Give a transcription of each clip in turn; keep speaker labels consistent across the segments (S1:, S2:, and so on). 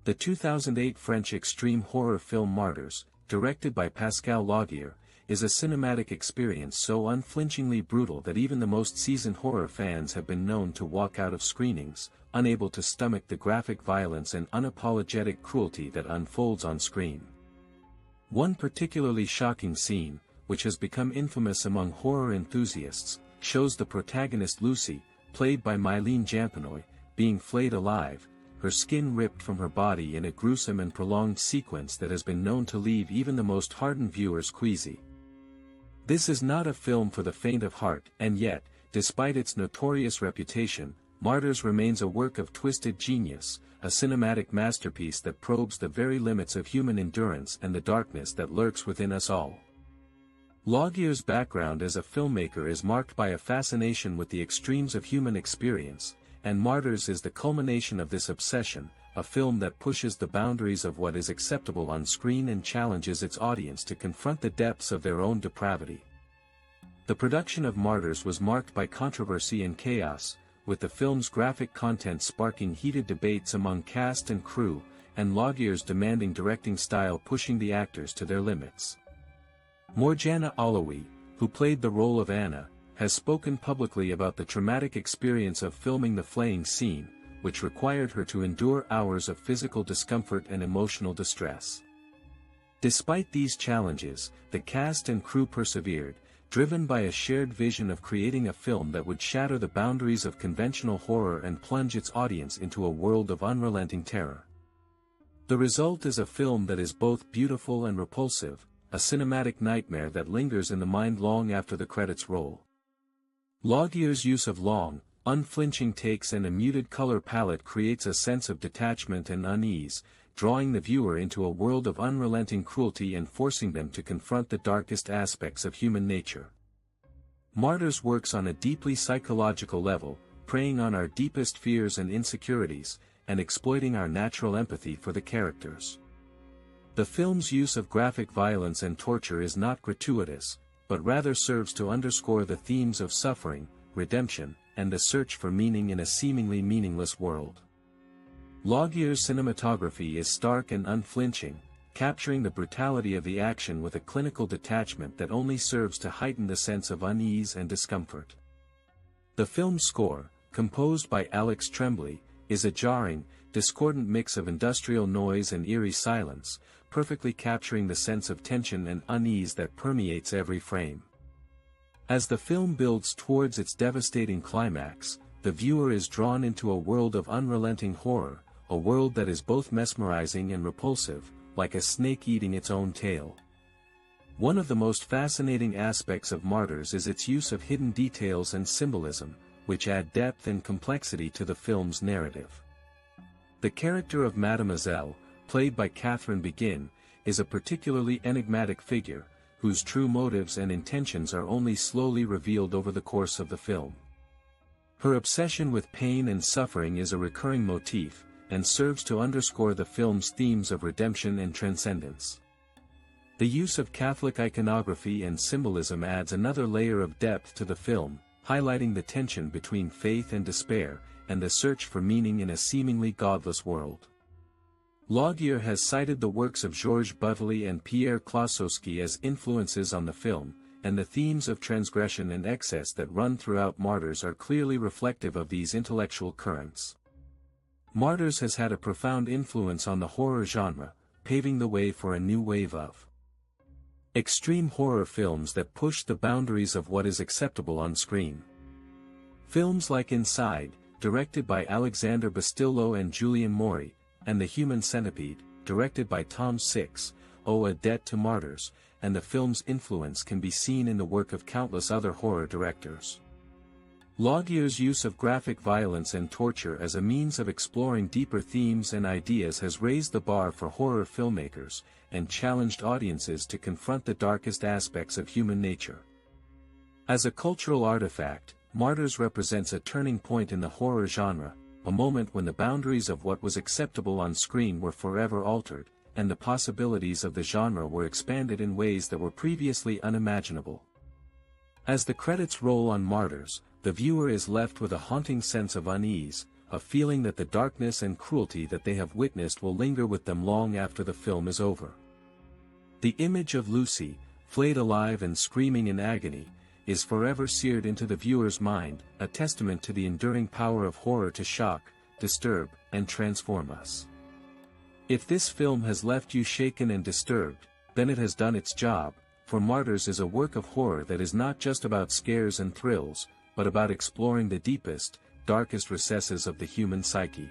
S1: The 2008 French extreme horror film Martyrs, directed by Pascal Laugier, is a cinematic experience so unflinchingly brutal that even the most seasoned horror fans have been known to walk out of screenings, unable to stomach the graphic violence and unapologetic cruelty that unfolds on screen. One particularly shocking scene, which has become infamous among horror enthusiasts, shows the protagonist Lucy, played by Mylene Jampanoy, being flayed alive, her skin ripped from her body in a gruesome and prolonged sequence that has been known to leave even the most hardened viewers queasy. This is not a film for the faint of heart, and yet, despite its notorious reputation, Martyrs remains a work of twisted genius, a cinematic masterpiece that probes the very limits of human endurance and the darkness that lurks within us all. Laugier's background as a filmmaker is marked by a fascination with the extremes of human experience, and Martyrs is the culmination of this obsession, a film that pushes the boundaries of what is acceptable on screen and challenges its audience to confront the depths of their own depravity. The production of Martyrs was marked by controversy and chaos, with the film's graphic content sparking heated debates among cast and crew, and Laugier's demanding directing style pushing the actors to their limits. Morjana Alawi, who played the role of Anna, has spoken publicly about the traumatic experience of filming the flaying scene, which required her to endure hours of physical discomfort and emotional distress. Despite these challenges, the cast and crew persevered, driven by a shared vision of creating a film that would shatter the boundaries of conventional horror and plunge its audience into a world of unrelenting terror. The result is a film that is both beautiful and repulsive, a cinematic nightmare that lingers in the mind long after the credits roll. Laugier's use of long, unflinching takes and a muted color palette creates a sense of detachment and unease, drawing the viewer into a world of unrelenting cruelty and forcing them to confront the darkest aspects of human nature. Martyrs works on a deeply psychological level, preying on our deepest fears and insecurities, and exploiting our natural empathy for the characters. The film's use of graphic violence and torture is not gratuitous, but rather serves to underscore the themes of suffering, redemption, and the search for meaning in a seemingly meaningless world. Laugier's cinematography is stark and unflinching, capturing the brutality of the action with a clinical detachment that only serves to heighten the sense of unease and discomfort. The film's score, composed by Alex Tremblay, is a jarring, discordant mix of industrial noise and eerie silence, perfectly capturing the sense of tension and unease that permeates every frame. As the film builds towards its devastating climax, the viewer is drawn into a world of unrelenting horror, a world that is both mesmerizing and repulsive, like a snake eating its own tail. One of the most fascinating aspects of Martyrs is its use of hidden details and symbolism, which add depth and complexity to the film's narrative. The character of Mademoiselle, played by Catherine Begin, is a particularly enigmatic figure, whose true motives and intentions are only slowly revealed over the course of the film. Her obsession with pain and suffering is a recurring motif, and serves to underscore the film's themes of redemption and transcendence. The use of Catholic iconography and symbolism adds another layer of depth to the film, highlighting the tension between faith and despair, and the search for meaning in a seemingly godless world. Laugier has cited the works of Georges Bouteille and Pierre Klossowski as influences on the film, and the themes of transgression and excess that run throughout Martyrs are clearly reflective of these intellectual currents. Martyrs has had a profound influence on the horror genre, paving the way for a new wave of extreme horror films that push the boundaries of what is acceptable on screen. Films like Inside, directed by Alexander Bastillo and Julian Maury, and The Human Centipede, directed by Tom Six, owe a debt to Martyrs, and the film's influence can be seen in the work of countless other horror directors. Laugier's use of graphic violence and torture as a means of exploring deeper themes and ideas has raised the bar for horror filmmakers, and challenged audiences to confront the darkest aspects of human nature. As a cultural artifact, Martyrs represents a turning point in the horror genre, a moment when the boundaries of what was acceptable on screen were forever altered, and the possibilities of the genre were expanded in ways that were previously unimaginable. As the credits roll on Martyrs, the viewer is left with a haunting sense of unease, a feeling that the darkness and cruelty that they have witnessed will linger with them long after the film is over. The image of Lucy, flayed alive and screaming in agony, is forever seared into the viewer's mind, a testament to the enduring power of horror to shock, disturb, and transform us. If this film has left you shaken and disturbed, then it has done its job, for Martyrs is a work of horror that is not just about scares and thrills, but about exploring the deepest, darkest recesses of the human psyche.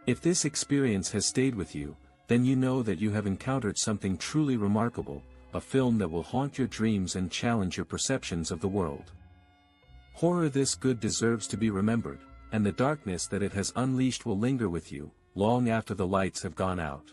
S1: If this experience has stayed with you, then you know that you have encountered something truly remarkable, a film that will haunt your dreams and challenge your perceptions of the world. Horror this good deserves to be remembered, and the darkness that it has unleashed will linger with you, long after the lights have gone out.